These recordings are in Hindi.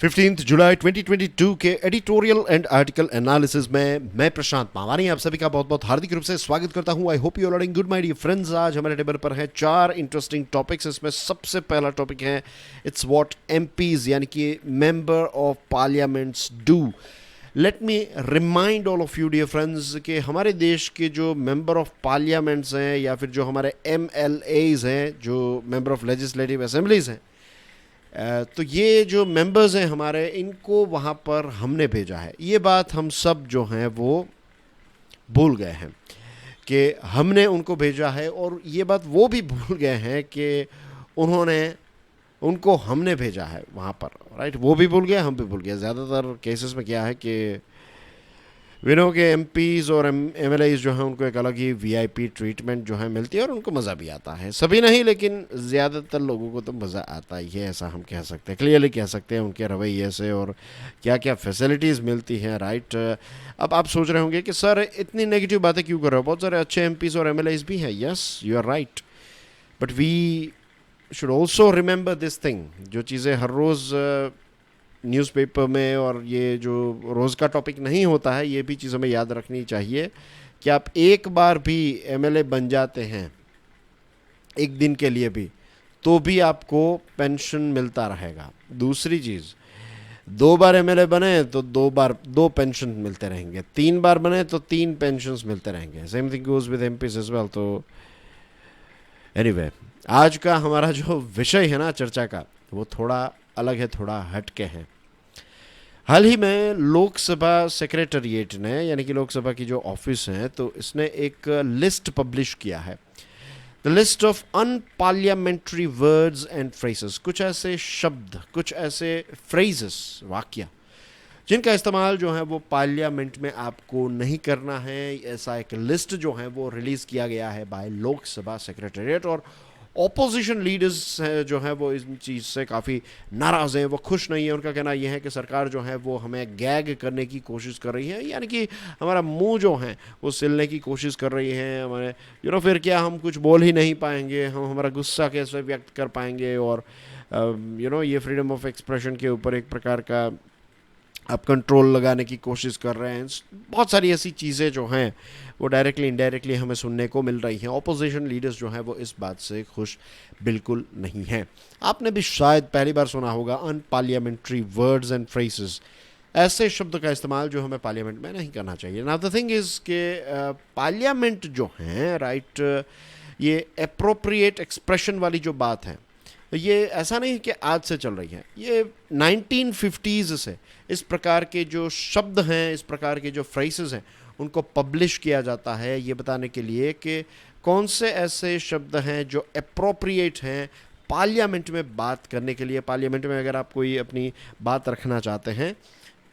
15 जुलाई 2022 के एडिटोरियल एंड आर्टिकल एनालिसिस में मैं प्रशांत पावानी आप सभी का बहुत बहुत हार्दिक रूप से स्वागत करता हूं। I hope you are learning good my dear friends. आज हमारे टेबल पर है 4 इंटरेस्टिंग टॉपिक्स। इसमें सबसे पहला टॉपिक है इट्स व्हाट एमपीज यानी कि member of parliaments do. Let me remind all of you dear friends कि हमारे देश के जो मेंबर ऑफ पार्लियामेंट्स हैं या फिर जो हमारे MLAs हैं, जो मेंबर ऑफ लेजिस्लेटिव असेंबलीज हैं, तो ये जो मेंबर्स हैं हमारे, इनको वहाँ पर हमने भेजा है। ये बात हम सब जो हैं वो भूल गए हैं कि हमने उनको भेजा है, और ये बात वो भी भूल गए हैं कि उनको हमने भेजा है वहाँ पर, राइट। वो भी भूल गए, हम भी भूल गए। ज़्यादातर केसेस में क्या है कि विनो के MPs और MLAs जो हैं उनको एक अलग ही VIP ट्रीटमेंट जो है मिलती है और उनको मज़ा भी आता है। सभी नहीं, लेकिन ज़्यादातर लोगों को तो मज़ा आता ही है, ऐसा हम कह सकते हैं, क्लियरली कह सकते हैं उनके रवैये से और क्या क्या फैसिलिटीज़ मिलती हैं, राइट। अब आप सोच रहे होंगे कि सर इतनी नेगेटिव बातें क्यों कर रहे हो, बहुत सारे अच्छे MPs और MLAs भी हैं। Yes, you are right, but we should also remember this thing. जो चीज़ें हर रोज़ न्यूज़पेपर में और ये जो रोज़ का टॉपिक नहीं होता है, ये भी चीज़ हमें याद रखनी चाहिए कि आप एक बार भी MLA बन जाते हैं, एक दिन के लिए भी, तो भी आपको पेंशन मिलता रहेगा। दूसरी चीज़, 2 बार MLA बने तो 2 पेंशन मिलते रहेंगे, 3 बार बने तो 3 पेंशन्स मिलते रहेंगे। Same thing goes with MPs as well. तो एनीवे, आज का हमारा जो विषय है ना चर्चा का, वो थोड़ा अलग है, थोड़ा हटके हैं। हाल ही में लोकसभा सेक्रेटरीट ने, यानी कि लोकसभा की जो ऑफिस है, तो इसने एक लिस्ट पब्लिश किया है, the list of unparliamentary words and phrases. कुछ ऐसे शब्द, कुछ ऐसे फ्रेजेस, वाक्य, जिनका इस्तेमाल जो है वो पार्लियामेंट में आपको नहीं करना है। ऐसा एक लिस्ट जो है वो रिलीज़ किया गया है बाय लोकसभा सेक्रेटरीट, और ऑपोजिशन लीडर्स जो है वो इस चीज़ से काफ़ी नाराज़ हैं, वो खुश नहीं है। उनका कहना यह है कि सरकार जो है वो हमें गैग करने की कोशिश कर रही है, यानी कि हमारा मुंह जो है वो सिलने की कोशिश कर रही है। हमारे फिर क्या हम कुछ बोल ही नहीं पाएंगे, हम हमारा गुस्सा कैसे व्यक्त कर पाएंगे, और ये फ्रीडम ऑफ एक्सप्रेशन के ऊपर एक प्रकार का आप कंट्रोल लगाने की कोशिश कर रहे हैं। बहुत सारी ऐसी चीज़ें जो हैं वो डायरेक्टली इनडायरेक्टली हमें सुनने को मिल रही हैं। ऑपोजिशन लीडर्स जो हैं वो इस बात से खुश बिल्कुल नहीं हैं। आपने भी शायद पहली बार सुना होगा अनपार्लियामेंट्री वर्ड्स एंड फ्रेजेस, ऐसे शब्द का इस्तेमाल जो हमें पार्लियामेंट में नहीं करना चाहिए। नाउ द थिंग इज़ के पार्लियामेंट जो हैं, राइट, ये एप्रोप्रिएट एक्सप्रेशन वाली जो बात है, ये ऐसा नहीं कि आज से चल रही है। ये 1950s से इस प्रकार के जो शब्द हैं, इस प्रकार के जो फ्रेजेस हैं, उनको पब्लिश किया जाता है ये बताने के लिए कि कौन से ऐसे शब्द हैं जो एप्रोप्रिएट हैं पार्लियामेंट में बात करने के लिए। पार्लियामेंट में अगर आप कोई अपनी बात रखना चाहते हैं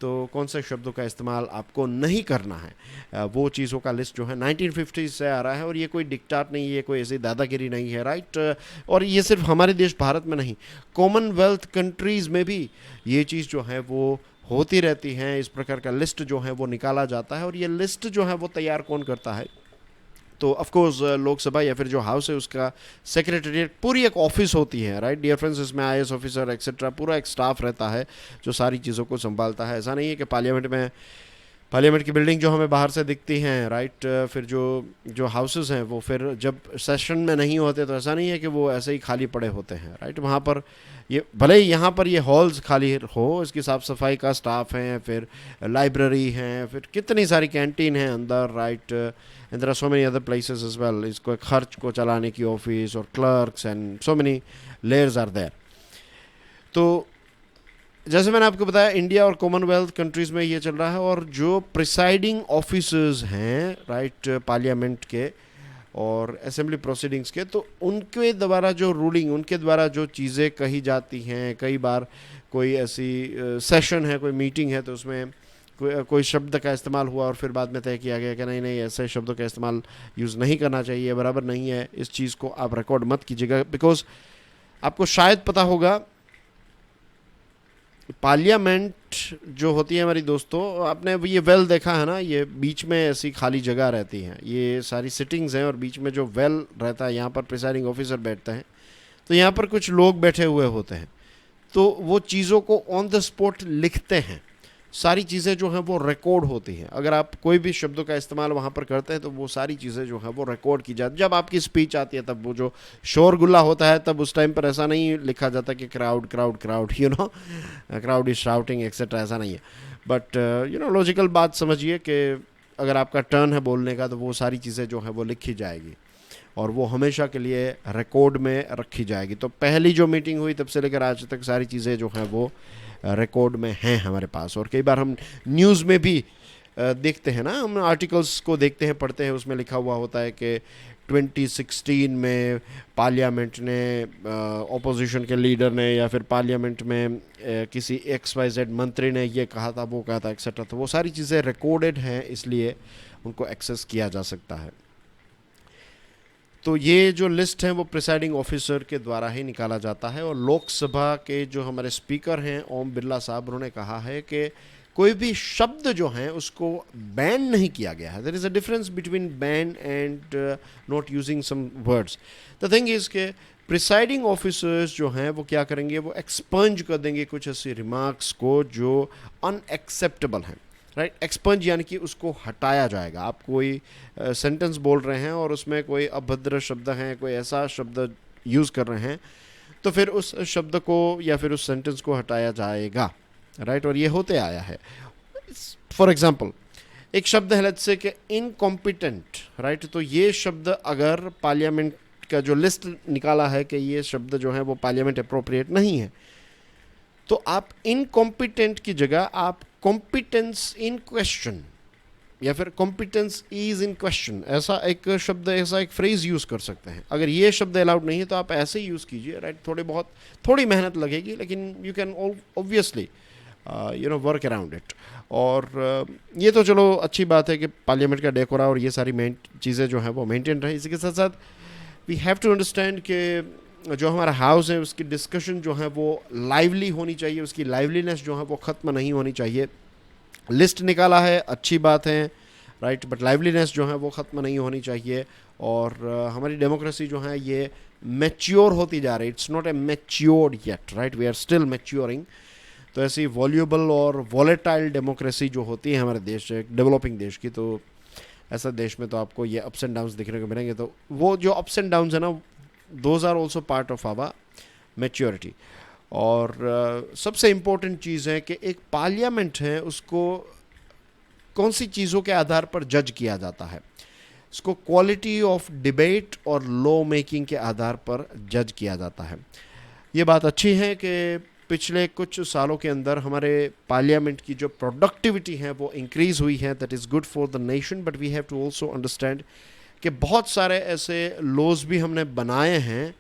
तो कौन से शब्दों का इस्तेमाल आपको नहीं करना है। वो चीज़ों का लिस्ट जो है 1950 से आ रहा है, और ये कोई डिक्टाट नहीं है, कोई ऐसी दादागिरी नहीं है, राइट। और ये सिर्फ हमारे देश भारत में नहीं, कॉमनवेल्थ कंट्रीज़ में भी ये चीज़ जो है वो होती रहती हैं। इस प्रकार का लिस्ट जो है वो निकाला जाता है, और ये लिस्ट जो है वो तैयार कौन करता है, तो ऑफ कोर्स लोकसभा या फिर जो हाउस है उसका सेक्रेटरीट, पूरी एक ऑफिस होती है, राइट डियर फ्रेंड्स। इसमें IAS ऑफिसर एक्सेट्रा पूरा एक स्टाफ रहता है जो सारी चीज़ों को संभालता है। ऐसा नहीं है कि पार्लियामेंट की बिल्डिंग जो हमें बाहर से दिखती हैं, राइट, फिर जो हाउसेस हैं वो फिर जब सेशन में नहीं होते तो ऐसा नहीं है कि वो ऐसे ही खाली पड़े होते हैं, राइट। वहाँ पर ये भले ही यहाँ पर ये हॉल्स खाली हो, इसकी साफ़ सफाई का स्टाफ है, फिर लाइब्रेरी है, फिर कितनी सारी कैंटीन है अंदर, right, and there are so many other places as well. इसको खर्च को चलाने की ऑफिस और clerks and so many layers are there. तो जैसे मैंने आपको बताया, इंडिया और कॉमनवेल्थ कंट्रीज़ में ये चल रहा है, और जो प्रिसाइडिंग ऑफिसर्स हैं, राइट, पार्लियामेंट के और असेंबली प्रोसीडिंग्स के, तो उनके द्वारा जो रूलिंग, उनके द्वारा जो चीज़ें कही जाती हैं, कई बार कोई ऐसी सेशन है, कोई मीटिंग है, तो उसमें कोई शब्द का इस्तेमाल हुआ और फिर बाद में तय किया गया कि नहीं नहीं, ऐसे शब्दों का इस्तेमाल यूज़ नहीं करना चाहिए, बराबर नहीं है, इस चीज़ को आप रिकॉर्ड मत कीजिएगा। बिकॉज आपको शायद पता होगा, पार्लियामेंट जो होती है हमारी दोस्तों, आपने ये वेल देखा है ना, ये बीच में ऐसी खाली जगह रहती है, ये सारी सिटिंग्स हैं, और बीच में जो वेल रहता है, यहाँ पर प्रिसाइडिंग ऑफिसर बैठते हैं, तो यहाँ पर कुछ लोग बैठे हुए होते हैं। तो वो चीज़ों को ऑन द स्पॉट लिखते हैं। सारी चीज़ें जो हैं वो रिकॉर्ड होती हैं। अगर आप कोई भी शब्दों का इस्तेमाल वहाँ पर करते हैं तो वो सारी चीज़ें जो हैं वो रिकॉर्ड की जाती। जब आपकी स्पीच आती है तब वो जो शोरगुल्ला होता है तब उस टाइम पर ऐसा नहीं लिखा जाता कि crowd crowd crowd crowd is shouting etcetera, ऐसा नहीं है। बट लॉजिकल बात समझिए कि अगर आपका टर्न है बोलने का तो वो सारी चीज़ें जो हैं वो लिखी जाएगी और वो हमेशा के लिए रिकॉर्ड में रखी जाएगी। तो पहली जो मीटिंग हुई तब से लेकर आज तक सारी चीज़ें जो हैं वो रिकॉर्ड में हैं हमारे पास। और कई बार हम न्यूज़ में भी देखते हैं ना, हम आर्टिकल्स को देखते हैं, पढ़ते हैं, उसमें लिखा हुआ होता है कि 2016 में पार्लियामेंट ने ऑपोजिशन के लीडर ने या फिर पार्लियामेंट में किसी XYZ मंत्री ने ये कहा था, वो कहा था, एक्सेट्रा। तो वो सारी चीज़ें रिकॉर्डेड हैं, इसलिए उनको एक्सेस किया जा सकता है। तो ये जो लिस्ट है वो प्रिसाइडिंग ऑफिसर के द्वारा ही निकाला जाता है। और लोकसभा के जो हमारे स्पीकर हैं ओम बिरला साहब, उन्होंने कहा है कि कोई भी शब्द जो हैं उसको बैन नहीं किया गया है। There is a difference between ban and not using some words. The thing is के प्रिसाइडिंग ऑफिसर्स जो हैं वो क्या करेंगे, वो एक्सपंज कर देंगे कुछ ऐसे रिमार्क्स को जो अनएक्सेप्टेबल हैं, राइट। एक्सपंज यानी कि उसको हटाया जाएगा। आप कोई सेंटेंस बोल रहे हैं और उसमें कोई अभद्र शब्द हैं, कोई ऐसा शब्द यूज़ कर रहे हैं, तो फिर उस शब्द को या फिर उस सेंटेंस को हटाया जाएगा, राइट। और ये होते आया है। फॉर एग्जांपल एक शब्द है लेट्स से कि इनकॉम्पिटेंट, राइट। तो ये शब्द अगर पार्लियामेंट का जो लिस्ट निकाला है कि ये शब्द जो है वो पार्लियामेंट अप्रोप्रिएट नहीं है, तो आप इनकॉम्पिटेंट की जगह आप कॉम्पिटेंस इन क्वेश्चन या फिर कॉम्पिटेंस इज इन क्वेश्चन, ऐसा एक शब्द, ऐसा एक फ्रेज यूज़ कर सकते हैं। अगर ये शब्द अलाउड नहीं है तो आप ऐसे ही यूज़ कीजिए, राइट। थोड़ी मेहनत लगेगी, लेकिन you can obviously work around it. और ये तो चलो अच्छी बात है कि पार्लियामेंट का डेकोरा और ये सारी चीज़ें जो हैं वो मेंटेन रहे। इसी के साथ साथ वी हैव टू अंडरस्टैंड कि जो हमारा हाउस है उसकी डिस्कशन जो है वो लाइवली होनी चाहिए, उसकी लाइवलीनेस जो है वो ख़त्म नहीं होनी चाहिए। लिस्ट निकाला है, अच्छी बात है, राइट, बट लाइवलीनेस जो है वो ख़त्म नहीं होनी चाहिए। और हमारी डेमोक्रेसी जो है ये मैच्योर होती जा रही है। It's not a matured yet, right, we are still maturing. तो ऐसी वॉल्यूबल और वॉलेटाइल डेमोक्रेसी जो होती है हमारे देश, एक डेवलपिंग देश की, तो ऐसा देश में तो आपको ये अप्स एंड डाउन्स दिखने को मिलेंगे। तो वो जो अप्स एंड डाउन्स है ना, those are also part of our maturity. और सबसे इम्पोर्टेंट चीज़ है कि एक पार्लियामेंट है उसको कौन सी चीज़ों के आधार पर जज किया जाता है। इसको क्वालिटी ऑफ डिबेट और लॉ मेकिंग के आधार पर जज किया जाता है। ये बात अच्छी है कि पिछले कुछ सालों के अंदर हमारे पार्लियामेंट की जो प्रोडक्टिविटी है वो इंक्रीज़ हुई है। That is good for the nation, but we have to also understand कि बहुत सारे ऐसे लॉज भी हमने बनाए हैं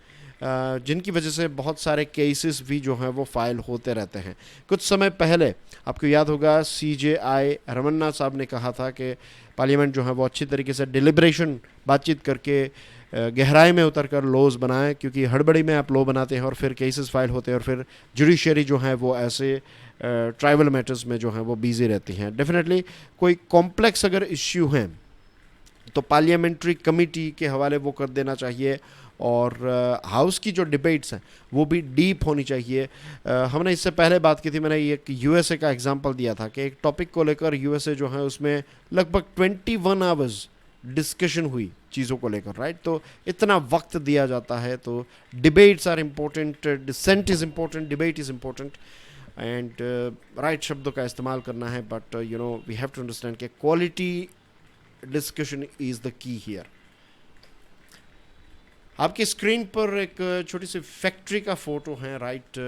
जिनकी वजह से बहुत सारे केसेस भी जो हैं वो फाइल होते रहते हैं। कुछ समय पहले आपको याद होगा CJI रमन्ना साहब ने कहा था कि पार्लियामेंट जो है वो अच्छी तरीके से डिलिब्रेशन, बातचीत करके गहराई में उतर कर लॉज बनाएं, क्योंकि हड़बड़ी में आप लॉ बनाते हैं और फिर केसेस फाइल होते हैं और फिर जुडिशरी जो है वो ऐसे ट्राइबल मैटर्स में जो है वो बिजी रहती हैं। डेफिनेटली कोई कॉम्प्लेक्स अगर इश्यू हैं तो पार्लियामेंट्री कमेटी के हवाले वो कर देना चाहिए। और हाउस की जो डिबेट्स हैं वो भी डीप होनी चाहिए। हमने इससे पहले बात की थी, मैंने एक USA का एग्जांपल दिया था कि एक टॉपिक को लेकर USA जो है उसमें लगभग 21 आवर्स डिस्कशन हुई चीज़ों को लेकर, राइट। तो इतना वक्त दिया जाता है। तो debates are important, dissent is important, debate is important, and right शब्दों का इस्तेमाल करना है। But we have to understand कि quality discussion is the key here. आपकी स्क्रीन पर एक छोटी सी फैक्ट्री का फोटो है, right.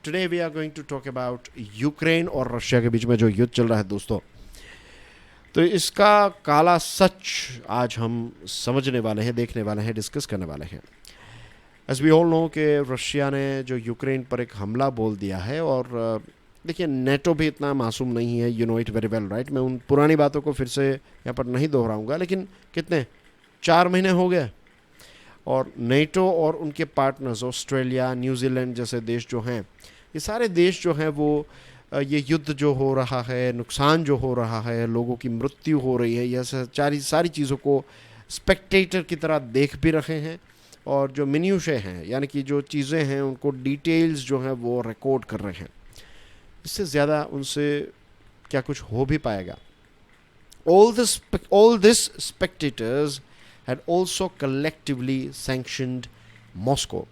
Today we are going to talk about Ukraine और रशिया के बीच में जो युद्ध चल रहा है दोस्तों। तो इसका काला सच आज हम समझने वाले हैं, देखने वाले हैं, डिस्कस करने वाले हैं। एज वी ऑल नो कि रशिया ने जो यूक्रेन पर एक हमला बोल दिया है, और देखिए नेटो भी इतना मासूम नहीं है, you know it very well, right. मैं उन पुरानी बातों को फिर से यहाँ पर नहीं दोहराऊंगा, लेकिन कितने 4 महीने हो गए और नेटो और उनके पार्टनर्स ऑस्ट्रेलिया, न्यूजीलैंड जैसे देश जो हैं, ये सारे देश जो हैं वो ये युद्ध जो हो रहा है, नुकसान जो हो रहा है, लोगों की मृत्यु हो रही है, यह सारी चीज़ों को स्पेक्टेटर की तरह देख भी रहे हैं और जो मिन्यूशे हैं यानी कि जो चीज़ें हैं उनको डिटेल्स जो हैं वो रिकॉर्ड कर रहे हैं। इससे ज़्यादा उनसे क्या कुछ हो भी पाएगा? All this spectators had also collectively sanctioned Moscow.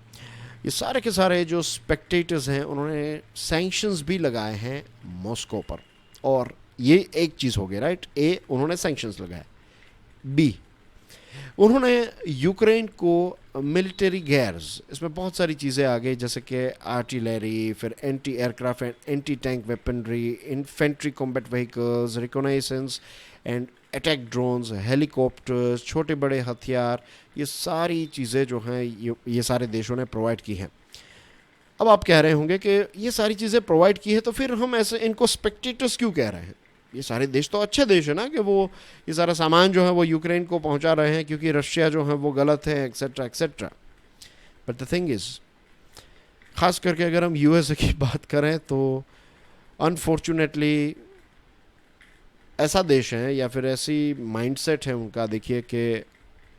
ये सारे के सारे जो स्पेक्टेटर्स हैं उन्होंने सैंक्शंस भी लगाए हैं मॉस्को पर। और ये एक चीज़ हो गई, राइट? ए, उन्होंने सैंक्शंस लगाए। बी, उन्होंने यूक्रेन को मिलिट्री गेयर्स, इसमें बहुत सारी चीज़ें आ गई जैसे कि आर्टिलरी, फिर anti aircraft and anti tank weaponry, infantry combat vehicles, reconnaissance and attack drones, helicopters, छोटे बड़े हथियार, ये सारी चीज़ें जो हैं ये सारे देशों ने प्रोवाइड की हैं। अब आप कह रहे होंगे कि ये सारी चीज़ें प्रोवाइड की है तो फिर हम ऐसे इनको स्पेक्टेटर्स क्यों कह रहे हैं? ये सारे देश तो अच्छे देश है ना कि वो ये सारा सामान जो है वो यूक्रेन को पहुंचा रहे हैं क्योंकि रशिया जो है वो गलत है, etcetera etcetera. But the thing is, ख़ास करके अगर हम यूएसए की बात करें तो अनफॉर्चुनेटली ऐसा देश है या फिर ऐसी माइंडसेट है उनका, देखिए कि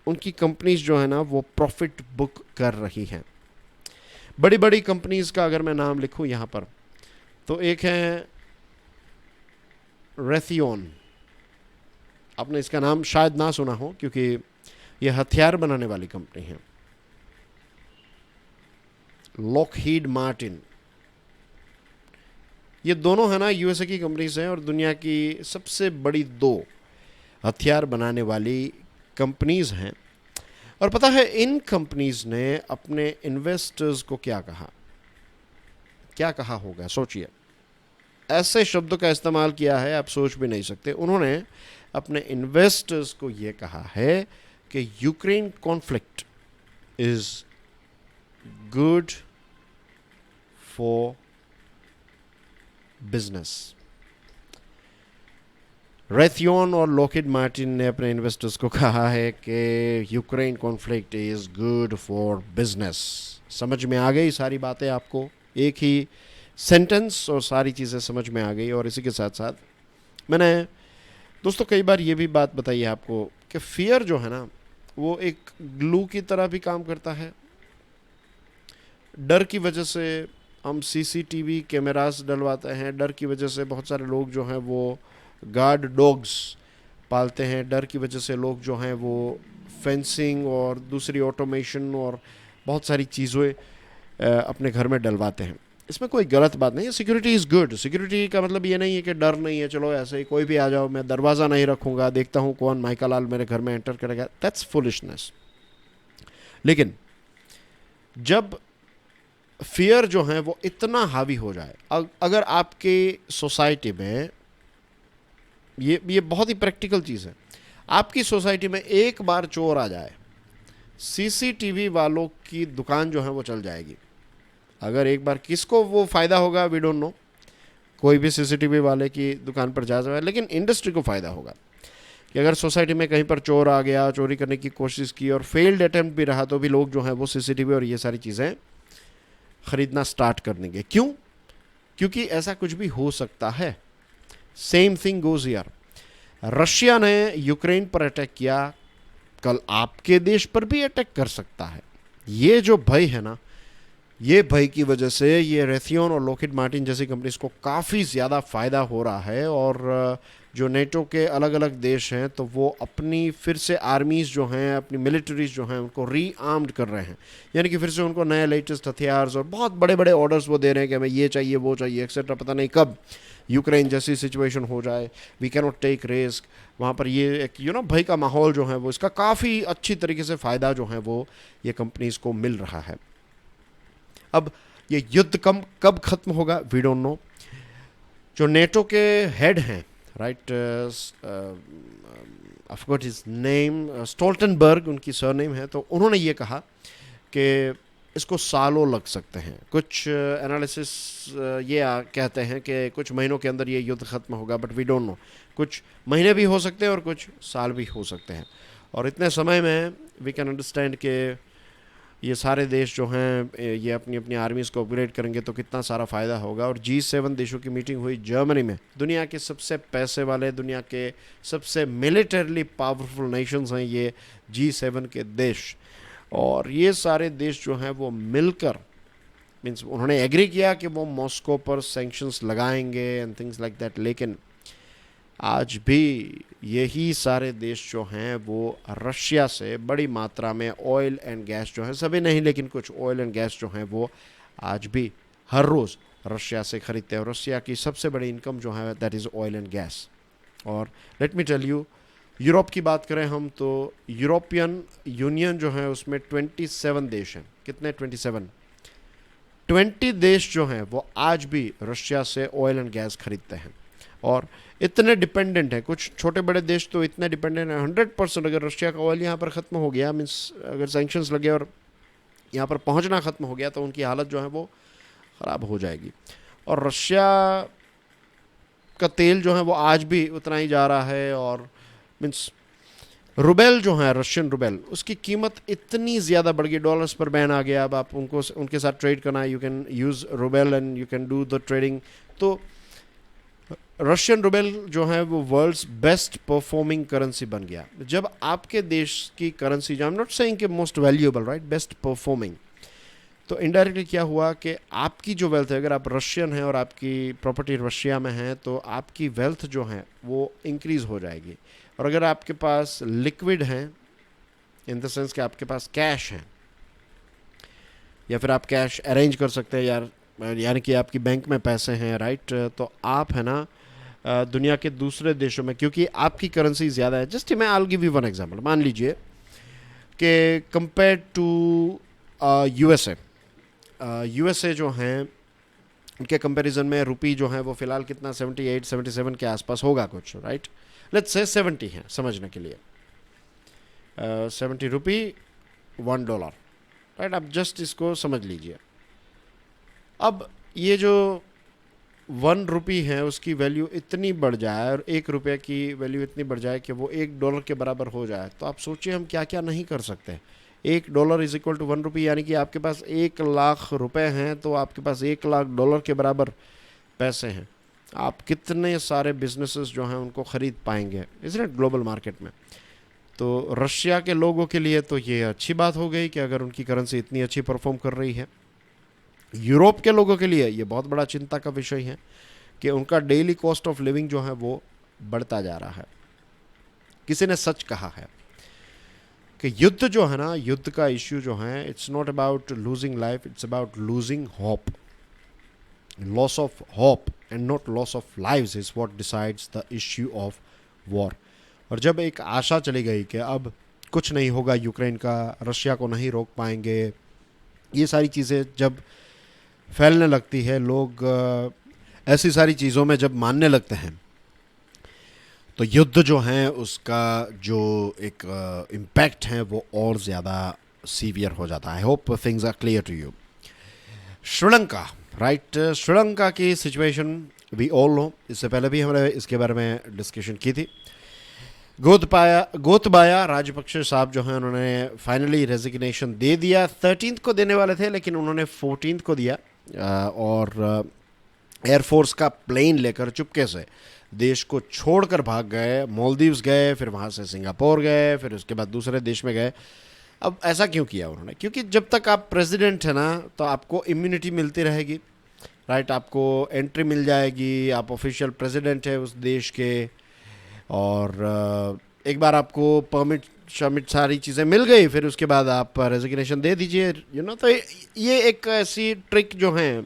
उनकी कंपनीज जो है ना वो प्रॉफिट बुक कर रही हैं। बड़ी बड़ी कंपनीज का अगर मैं नाम लिखूं यहाँ पर तो एक है रेथियोन। आपने इसका नाम शायद ना सुना हो क्योंकि ये हथियार बनाने वाली कंपनी है। लॉकहीड मार्टिन, ये दोनों है ना यूएसए की कंपनीज हैं और दुनिया की सबसे बड़ी दो हथियार बनाने वाली कंपनीज हैं। और पता है इन कंपनीज ने अपने इन्वेस्टर्स को क्या कहा? क्या कहा होगा? सोचिए, ऐसे शब्दों का इस्तेमाल किया है आप सोच भी नहीं सकते। उन्होंने अपने इन्वेस्टर्स को ये कहा है कि Ukraine conflict is good for business. Raytheon और लॉकहीड मार्टिन ने अपने इन्वेस्टर्स को कहा है कि Ukraine conflict is good for business. समझ में आ गई सारी बातें आपको? एक ही सेंटेंस और सारी चीज़ें समझ में आ गई। और इसी के साथ साथ मैंने दोस्तों कई बार ये भी बात बताई है आपको कि फियर जो है ना वो एक ग्लू की तरह भी काम करता है। डर की वजह से हम सीसीटीवी कैमरास डलवाते हैं, डर की वजह से बहुत सारे लोग जो हैं वो गार्ड डॉग्स पालते हैं, डर की वजह से लोग जो हैं वो फेंसिंग और दूसरी ऑटोमेशन और बहुत सारी चीज़ें अपने घर में डलवाते हैं। इसमें कोई गलत बात नहीं है। Security is good. सिक्योरिटी का मतलब ये नहीं है कि डर नहीं है, चलो ऐसे ही कोई भी आ जाओ, मैं दरवाज़ा नहीं रखूँगा, देखता हूँ कौन माइका लाल मेरे घर में एंटर करेगा, दैट्स फुलिशनेस। लेकिन जब फियर जो है वो इतना हावी हो जाए, अगर आपके सोसाइटी में ये बहुत ही प्रैक्टिकल चीज़ है, आपकी सोसाइटी में एक बार चोर आ जाए, सीसीटीवी वालों की दुकान जो है वो चल जाएगी। अगर एक बार, किसको वो फ़ायदा होगा वी डोंट नो, कोई भी सीसीटीवी वाले की दुकान पर जा जाए, लेकिन इंडस्ट्री को फ़ायदा होगा कि अगर सोसाइटी में कहीं पर चोर आ गया, चोरी करने की कोशिश की और फेल्ड अटेम्प्ट भी रहा तो भी लोग जो हैं वो सीसीटीवी और ये सारी चीज़ें ख़रीदना स्टार्ट कर देंगे। क्यों? क्योंकि ऐसा कुछ भी हो सकता है। Same thing goes here. Russia ने यूक्रेन पर अटैक किया, कल आपके देश पर भी अटैक कर सकता है। ये जो भय है ना, ये भय की वजह से ये रेथियोन और लॉकहीड मार्टिन जैसी कंपनीज को काफ़ी ज़्यादा फ़ायदा हो रहा है। और जो नेटो के अलग अलग देश हैं तो वो अपनी फिर से आर्मीज़ जो हैं, अपनी मिलिट्रीज जो हैं उनको री आर्म्ड कर रहे हैं, यानी कि फिर से उनको नए लेटेस्ट हथियार्स और बहुत बड़े बड़े ऑर्डर्स वो दे रहे हैं कि हमें ये चाहिए वो चाहिए एक्सेट्रा। पता नहीं कब यूक्रेन जैसी सिचुएशन हो जाए, we can not take risk. वहाँ पर ये एक भय का माहौल जो है वो, इसका काफ़ी अच्छी तरीके से फ़ायदा जो है वो ये कंपनीज़ को मिल रहा है। अब ये युद्ध कब ख़त्म होगा वी डोंट नो। जो नेटो के हेड हैं, right, I forgot his name, Stoltenberg उनकी सरनेम है, तो उन्होंने ये कहा कि इसको सालों लग सकते हैं। कुछ एनालिसिस ये कहते हैं कि कुछ महीनों के अंदर ये युद्ध ख़त्म होगा, बट वी डोंट नो, कुछ महीने भी हो सकते हैं और कुछ साल भी हो सकते हैं। और इतने समय में वी कैन अंडरस्टैंड कि ये सारे देश जो हैं ये अपनी अपनी आर्मीज़ को अपग्रेड करेंगे तो कितना सारा फ़ायदा होगा। और G7 देशों की मीटिंग हुई जर्मनी में। दुनिया के सबसे पैसे वाले, दुनिया के सबसे मिलिटरली पावरफुल नेशंस हैं ये G7 के देश। और ये सारे देश जो हैं वो मिलकर, मीन्स उन्होंने एग्री किया कि वो मॉस्को पर सैंक्शंस लगाएंगे एंड थिंग्स लाइक दैट, लेकिन आज भी यही सारे देश जो हैं वो रशिया से बड़ी मात्रा में ऑयल एंड गैस जो है, सभी नहीं लेकिन कुछ ऑयल एंड गैस जो हैं वो आज भी हर रोज़ रशिया से ख़रीदते हैं। रशिया की सबसे बड़ी इनकम जो है that is oil and gas. और let me tell you, Europe की बात करें हम तो यूरोपियन यूनियन जो है उसमें 27 देश हैं। कितने? 27। 20 देश जो हैं वो आज भी रशिया से ऑयल एंड गैस खरीदते हैं और इतने डिपेंडेंट हैं। कुछ छोटे बड़े देश तो इतने डिपेंडेंट हैं 100%। अगर रशिया का ऑयल यहाँ पर ख़त्म हो गया, मीन्स अगर सैंक्शंस लगे और यहाँ पर पहुँचना ख़त्म हो गया, तो उनकी हालत जो है वो ख़राब हो जाएगी। और रशिया का तेल जो है वो आज भी उतना ही जा रहा है। और मीन्स रुबेल जो है, रशियन रुबेल, उसकी कीमत इतनी ज़्यादा बढ़ गई, डॉलर्स पर बैन आ गया। अब आप उनके साथ ट्रेड करना है, you can use Rubel and you can do the trading. तो रशियन रुबेल जो है वो वर्ल्ड्स बेस्ट परफॉर्मिंग करेंसी बन गया। जब आपके देश की currency, I am not saying कि most valuable, right, best performing, तो इनडायरेक्टली क्या हुआ कि आपकी जो वेल्थ है, अगर आप रशियन हैं और आपकी प्रॉपर्टी रशिया में है तो आपकी वेल्थ जो है वो इंक्रीज़ हो जाएगी। और अगर आपके पास लिक्विड हैं, इन द सेंस कि आपके पास कैश है या फिर आप कैश अरेंज कर सकते हैं यार, यानी कि आपकी बैंक में पैसे हैं, राइट, तो आप है ना दुनिया के दूसरे देशों में, क्योंकि आपकी करेंसी ज़्यादा है। जस्ट मैं I will give you one example. मान लीजिए कि कंपेयर टू यूएसए, यूएसए जो हैं उनके कंपैरिजन में रुपी जो है वो फ़िलहाल कितना 78 77 के आसपास होगा कुछ, राइट, लेट्स से 70 है समझने के लिए। 70 रुपी $1, राइट, आप जस्ट इसको समझ लीजिए। अब ये जो 1 रुपी है उसकी वैल्यू इतनी बढ़ जाए और 1 रुपये की वैल्यू इतनी बढ़ जाए कि वो $1 के बराबर हो जाए, तो आप सोचिए हम क्या क्या नहीं कर सकते। $1 इज इक्वल टू 1 रुपी, यानी कि आपके पास 1,00,000 रुपए हैं तो आपके पास $1,00,000 के बराबर पैसे हैं। आप कितने सारे बिजनेसेस जो हैं उनको ख़रीद पाएंगे, इसलिए ग्लोबल मार्केट में। तो रशिया के लोगों के लिए तो ये अच्छी बात हो गई कि अगर उनकी करेंसी इतनी अच्छी परफॉर्म कर रही है। यूरोप के लोगों के लिए ये बहुत बड़ा चिंता का विषय है कि उनका डेली कॉस्ट ऑफ लिविंग जो है वो बढ़ता जा रहा है। किसी ने सच कहा है कि युद्ध जो है ना, युद्ध का इश्यू जो है, it's not about losing life, it's about losing hope. Loss of hope and not loss of lives is what decides the issue of war. और जब एक आशा चली गई कि अब कुछ नहीं होगा यूक्रेन का, रशिया को नहीं रोक पाएंगे, ये सारी चीज़ें जब फैलने लगती है, लोग ऐसी सारी चीज़ों में जब मानने लगते हैं, तो युद्ध जो है उसका जो एक इम्पैक्ट है वो और ज़्यादा सीवियर हो जाता है। I hope things are clear to you. Sri Lanka, right, Sri Lanka की सिचुएशन वी ऑल नो, इससे पहले भी हमने इसके बारे में डिस्कशन की थी। गोतबाया राजपक्षे साहब जो हैं उन्होंने फाइनली रेजिग्नेशन दे दिया। 13 को देने वाले थे लेकिन उन्होंने 14 को दिया और एयरफोर्स का प्लेन लेकर चुपके से देश को छोड़कर भाग गए। मालदीव्स गए, फिर वहाँ से सिंगापुर गए, फिर उसके बाद दूसरे देश में गए। अब ऐसा क्यों किया उन्होंने? क्योंकि जब तक आप प्रेसिडेंट है ना तो आपको इम्यूनिटी मिलती रहेगी, राइट, आपको एंट्री मिल जाएगी, आप ऑफिशियल प्रेसिडेंट है उस देश के, और एक बार आपको परमिट शमिट सारी चीज़ें मिल गई, फिर उसके बाद आप रेजिग्नेशन दे दीजिए, यू नो। तो ये एक ऐसी ट्रिक जो है,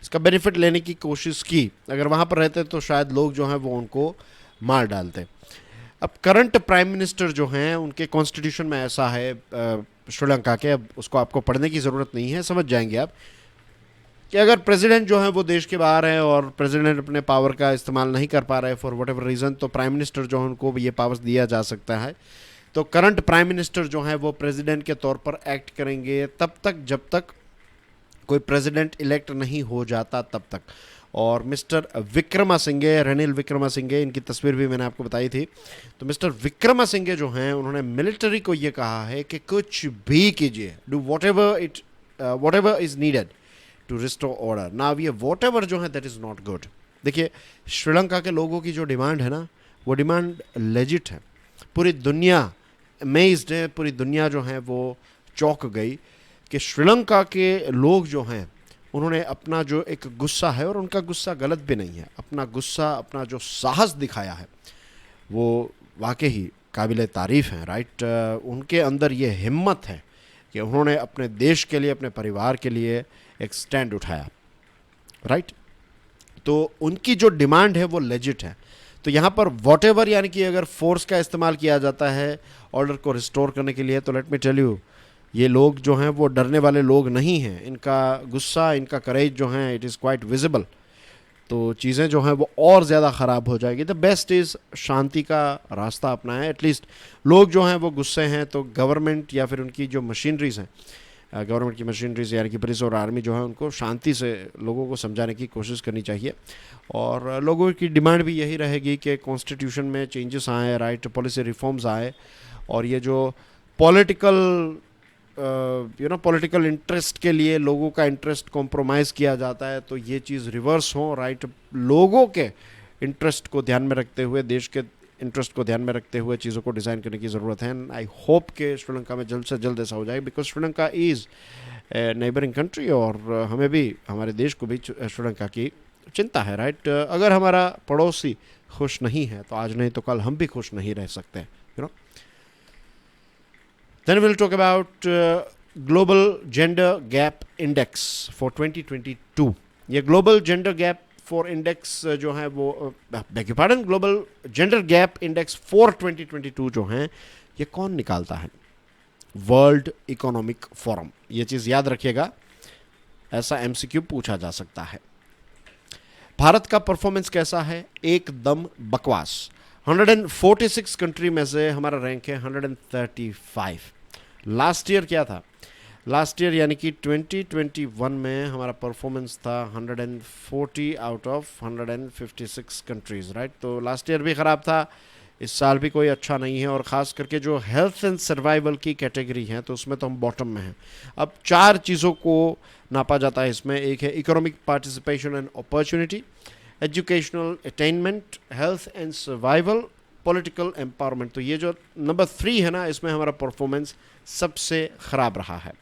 इसका बेनिफिट लेने की कोशिश की। अगर वहाँ पर रहते तो शायद लोग जो हैं वो उनको मार डालते। अब करंट प्राइम मिनिस्टर जो हैं उनके कॉन्स्टिट्यूशन में ऐसा है श्रीलंका के, अब उसको आपको पढ़ने की ज़रूरत नहीं है, समझ जाएंगे आप, कि अगर प्रेसिडेंट जो है वो देश के बाहर है और प्रेसिडेंट अपने पावर का इस्तेमाल नहीं कर पा रहे फॉर वट एवर रीज़न, तो प्राइम मिनिस्टर जो है उनको ये पावर्स दिया जा सकता है। तो करंट प्राइम मिनिस्टर जो है वो प्रेसिडेंट के तौर पर एक्ट करेंगे तब तक जब तक कोई प्रेसिडेंट इलेक्ट नहीं हो जाता, तब तक। और मिस्टर विक्रमासिंघे, रनिल विक्रमासिंघे, इनकी तस्वीर भी मैंने आपको बताई थी। तो मिस्टर विक्रमासिंघे जो हैं उन्होंने मिलिट्री को ये कहा है कि कुछ भी कीजिए, do what ever is needed to restore order. Now ये वॉट एवर जो है दैट इज़ नॉट गुड। देखिए, श्रीलंका के लोगों की जो डिमांड है ना, वो डिमांड लेजिट है। पूरी दुनिया अमेज्ड है, पूरी दुनिया जो है वो चौंक गई कि श्रीलंका के लोग जो हैं उन्होंने अपना जो एक गुस्सा है, और उनका गुस्सा गलत भी नहीं है, अपना गुस्सा, अपना जो साहस दिखाया है वो वाकई ही काबिल तारीफ़ है, राइट। उनके अंदर ये हिम्मत है कि उन्होंने अपने देश के लिए, अपने परिवार के लिए एक स्टैंड उठाया, राइट। तो उनकी जो डिमांड है वो लेजिट है। तो यहाँ पर वॉटेवर, यानी कि अगर फोर्स का इस्तेमाल किया जाता है ऑर्डर को रिस्टोर करने के लिए, तो लेट मी टेल यू, ये लोग जो हैं वो डरने वाले लोग नहीं हैं। इनका गुस्सा, इनका करेज जो है, इट इज़ क्वाइट विजिबल। तो चीज़ें जो हैं वो और ज़्यादा ख़राब हो जाएगी। द बेस्ट इज़ शांति का रास्ता अपनाएं। एटलीस्ट लोग जो हैं वो गुस्से हैं तो गवर्नमेंट या फिर उनकी जो मशीनरीज हैं, गवर्नमेंट की मशीनरीज यानी कि पुलिस और आर्मी जो है, उनको शांति से लोगों को समझाने की कोशिश करनी चाहिए। और लोगों की डिमांड भी यही रहेगी कि कॉन्स्टिट्यूशन में चेंजेस आए, राइट, पॉलिसी रिफॉर्म्स आए, और ये जो पॉलिटिकल पॉलिटिकल इंटरेस्ट के लिए लोगों का इंटरेस्ट कॉम्प्रोमाइज़ किया जाता है, तो ये चीज़ रिवर्स हो, राइट। लोगों के इंटरेस्ट को ध्यान में रखते हुए, देश के इंटरेस्ट को ध्यान में रखते हुए चीज़ों को डिज़ाइन करने की ज़रूरत है। एंड आई होप कि श्रीलंका में जल्द से जल्द ऐसा हो जाए, because Sri Lanka is a neighbouring country, और हमें भी, हमारे देश को भी श्रीलंका की चिंता है, राइट। अगर हमारा पड़ोसी खुश नहीं है तो आज नहीं तो कल हम भी खुश नहीं रह सकते, you know. Then we'll talk about Global Gender Gap Index for 2022. ये Global Gender Gap for Index जो है वो, beg your pardon, Global Gender Gap Index for 2022 जो है, ये कौन निकालता है? World economic forum. ये चीज़ याद रखिएगा, ऐसा एमसीक्यू पूछा जा सकता है। भारत का परफॉर्मेंस कैसा है? एकदम बकवास। 146 कंट्री में से हमारा रैंक है 135। लास्ट ईयर क्या था? लास्ट ईयर यानी कि 2021 में हमारा परफॉर्मेंस था 140 आउट ऑफ 156 कंट्रीज़, राइट। तो लास्ट ईयर भी ख़राब था, इस साल भी कोई अच्छा नहीं है, और ख़ास करके जो हेल्थ एंड सर्वाइवल की कैटेगरी है तो उसमें तो हम बॉटम में हैं। अब 4 चीज़ों को नापा जाता है इसमें। एक है economic participation and opportunity, educational attainment, health and survival, political empowerment. तो ये जो नंबर 3 है ना, इसमें हमारा परफॉर्मेंस सबसे ख़राब रहा है।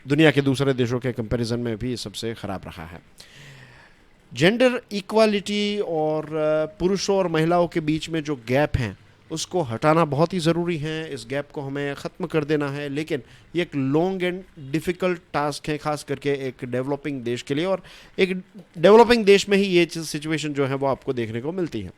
दुनिया के दूसरे देशों के कंपैरिजन में भी सबसे ख़राब रहा है। जेंडर इक्वालिटी और पुरुषों और महिलाओं के बीच में जो गैप हैं उसको हटाना बहुत ही ज़रूरी है। इस गैप को हमें ख़त्म कर देना है, लेकिन ये एक लॉन्ग एंड डिफ़िकल्ट टास्क है, ख़ास करके एक डेवलपिंग देश के लिए। और एक डेवलपिंग देश में ही ये सिचुएशन जो है वो आपको देखने को मिलती है।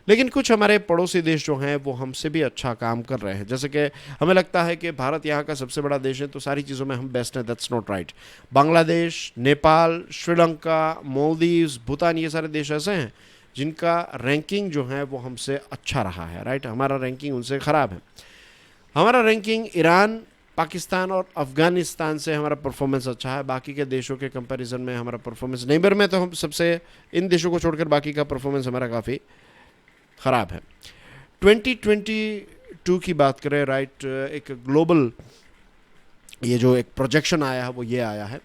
लेकिन कुछ हमारे पड़ोसी देश जो हैं वो हमसे भी अच्छा काम कर रहे हैं। जैसे कि हमें लगता है कि भारत यहाँ का सबसे बड़ा देश है तो सारी चीज़ों में हम बेस्ट हैं, that's not right. Bangladesh, Nepal, Sri Lanka, Maldives, Bhutan, ये सारे देश ऐसे हैं जिनका रैंकिंग जो है वो हमसे अच्छा रहा है, राइट। हमारा रैंकिंग उनसे ख़राब है। हमारा रैंकिंग ईरान, पाकिस्तान और अफ़गानिस्तान से हमारा परफॉर्मेंस अच्छा है। बाकी के देशों के कंपैरिजन में हमारा परफॉर्मेंस, नेबर में तो हम सबसे, इन देशों को छोड़कर बाकी का परफॉर्मेंस हमारा काफ़ी ख़राब है। 2022 की बात करें, राइट, एक ग्लोबल ये जो एक प्रोजेक्शन आया है वो ये आया है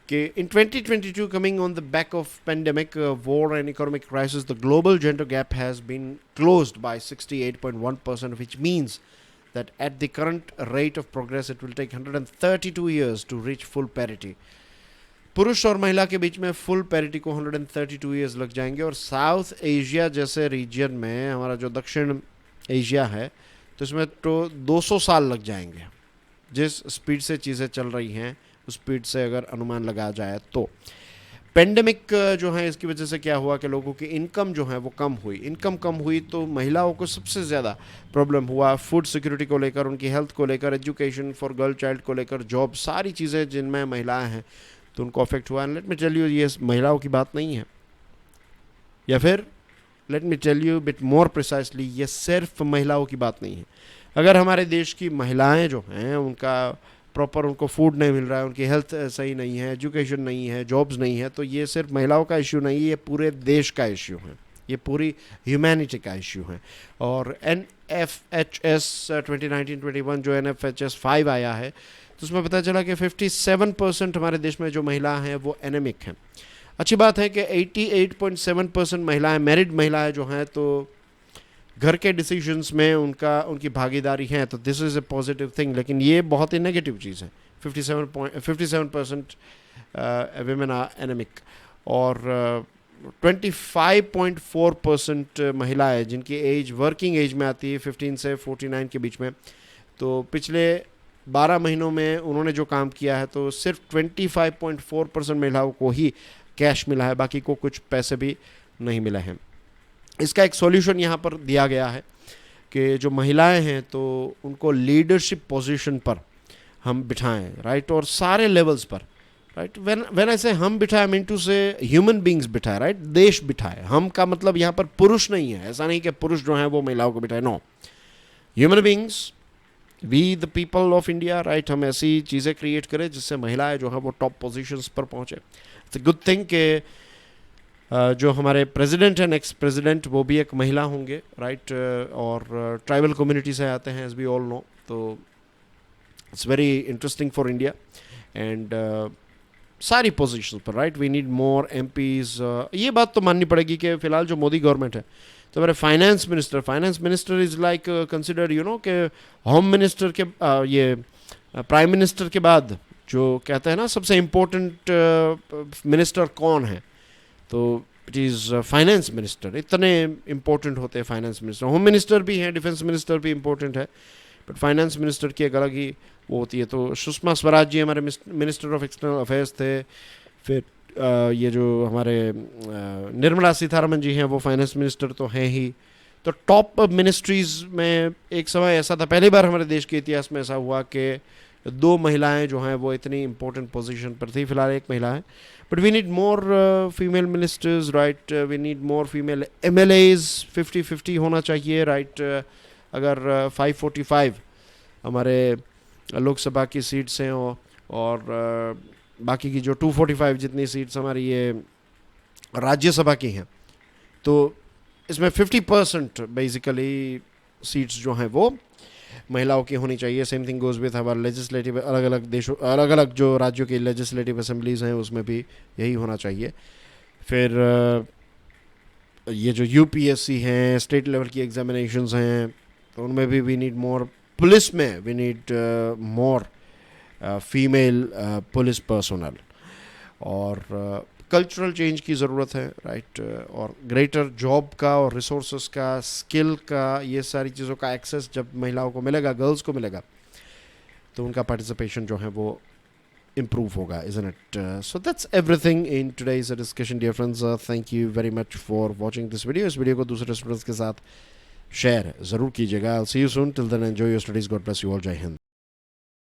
कि in 2022, coming on the back of pandemic, war and economic crisis, the global gender gap has been closed by 68.1%, which means that at the current rate of progress, it will take 132 years to reach full parity. पुरुष और महिला के बीच में फुल पैरिटी को 132 ईयर्स लग जाएंगे। और साउथ एशिया जैसे रीजन में, हमारा जो दक्षिण एशिया है, तो इसमें तो 200 साल लग जाएंगे। जिस स्पीड से चीज़ें चल रही हैं उस स्पीड से अगर अनुमान लगाया जाए तो। पेंडेमिक जो है इसकी वजह से क्या हुआ कि लोगों की इनकम जो है वो कम हुई। इनकम कम हुई तो महिलाओं को सबसे ज़्यादा प्रॉब्लम हुआ, फूड सिक्योरिटी को लेकर, उनकी हेल्थ को लेकर, एजुकेशन फॉर गर्ल चाइल्ड को लेकर, जॉब, सारी चीज़ें जिनमें महिलाएं हैं तो उनको अफेक्ट हुआ। And let me tell you, ये महिलाओं की बात नहीं है, या फिर let me tell you bit more precisely, ये सिर्फ महिलाओं की बात नहीं है। अगर हमारे देश की महिलाएं जो हैं उनका प्रॉपर, उनको फूड नहीं मिल रहा है, उनकी हेल्थ सही नहीं है, एजुकेशन नहीं है, जॉब्स नहीं है, तो ये सिर्फ महिलाओं का इश्यू नहीं है, ये पूरे देश का इश्यू है, ये पूरी ह्यूमैनिटी का इश्यू है। और NFHS 2019-21 जो NFHS 5 आया है तो उसमें पता चला कि 57% हमारे देश में जो महिला हैं वो एनेमिक हैं। अच्छी बात है कि 88.7% महिलाएं, मैरिड महिलाएं जो हैं, तो घर के डिसीजंस में उनकी भागीदारी है, तो this is a positive thing. लेकिन ये बहुत ही नेगेटिव चीज़ है। 57% women are anemic, और 25.4% महिलाएं जिनकी एज वर्किंग एज में आती है 15 से 49 के बीच में। तो पिछले 12 महीनों में उन्होंने जो काम किया है, तो सिर्फ 25.4% महिलाओं को ही कैश मिला है, बाकी को कुछ पैसे भी नहीं मिले हैं। इसका एक सॉल्यूशन यहाँ पर दिया गया है कि जो महिलाएं हैं तो उनको लीडरशिप पोजीशन पर हम बिठाएं, राइट, और सारे लेवल्स पर, राइट। व्हेन आई से हम बिठाए, मीन टू से ह्यूमन बींग्स बिठाए, राइट, देश बिठाए। हम का मतलब यहाँ पर पुरुष नहीं है, ऐसा नहीं कि पुरुष जो हैं वो महिलाओं को बिठाए, no, human beings, we the people of India, right. हम ऐसी चीज़ें क्रिएट करें जिससे महिलाएं जो हैं वो टॉप पोजीशंस पर पहुँचे। इट्स अ गुड थिंग कि जो हमारे प्रेसिडेंट हैं, नेक्स्ट प्रेसिडेंट, वो भी एक महिला होंगे, राइट, और ट्राइबल कम्युनिटी से आते हैं, एज वी ऑल नो। तो it's very interesting for India, and सारी पोजीशन पर, right, we need more MPs. ये बात तो माननी पड़ेगी कि फ़िलहाल जो मोदी गवर्नमेंट है, तो हमारे finance minister is like considered, you know, कि होम मिनिस्टर के ये प्राइम मिनिस्टर के बाद जो कहते हैं ना सबसे इम्पोर्टेंट मिनिस्टर कौन है, तो इट इज़ फाइनेंस मिनिस्टर। इतने इम्पोर्टेंट होते हैं फाइनेंस मिनिस्टर। होम मिनिस्टर भी हैं, डिफेंस मिनिस्टर भी इम्पोर्टेंट है, बट फाइनेंस मिनिस्टर की एक अलग ही वो होती है। तो सुषमा स्वराज जी हमारे मिनिस्टर ऑफ एक्सटर्नल अफेयर्स थे। फिर ये जो हमारे निर्मला सीतारमन जी हैं वो फाइनेंस मिनिस्टर तो हैं ही। तो टॉप मिनिस्ट्रीज़ में एक समय ऐसा था, पहली बार हमारे देश के इतिहास में ऐसा हुआ कि 2 महिलाएं जो हैं वो इतनी इंपॉर्टेंट पोजीशन पर थी। फिलहाल एक महिला है, but we need more female ministers, right. We need more female MLAs, 50-50 होना चाहिए, राइट। अगर 545 हमारे लोकसभा की सीट्स हैं और बाकी की जो 245 जितनी सीट्स हमारी ये राज्यसभा की हैं, तो इसमें 50% बेसिकली सीट्स जो हैं वो महिलाओं की होनी चाहिए। सेम थिंग गोज़ विथ हमारे लेजिस्लेटिव, अलग अलग देशों, अलग अलग जो राज्यों की लेजिस्लेटिव असेंबलीज़ हैं उसमें भी यही होना चाहिए। फिर ये जो UPSC हैं, स्टेट लेवल की एग्जामिनेशंस हैं, तो उनमें भी वी नीड मोर। पुलिस में we need more female police personnel, और कल्चरल चेंज की ज़रूरत है, राइट। और ग्रेटर जॉब का और रिसोर्सेज का, स्किल का, ये सारी चीज़ों का एक्सेस जब महिलाओं को मिलेगा, गर्ल्स को मिलेगा, तो उनका पार्टिसिपेशन जो है वो improve होगा, isn't it? So that's everything in today's discussion, dear friends. Thank you very much for watching this video. इस वीडियो को दूसरे स्टूडेंट्स के साथ शेयर ज़रूर कीजिएगा. I'll see you soon. Till then, enjoy your studies. God bless you all. जय हिंद.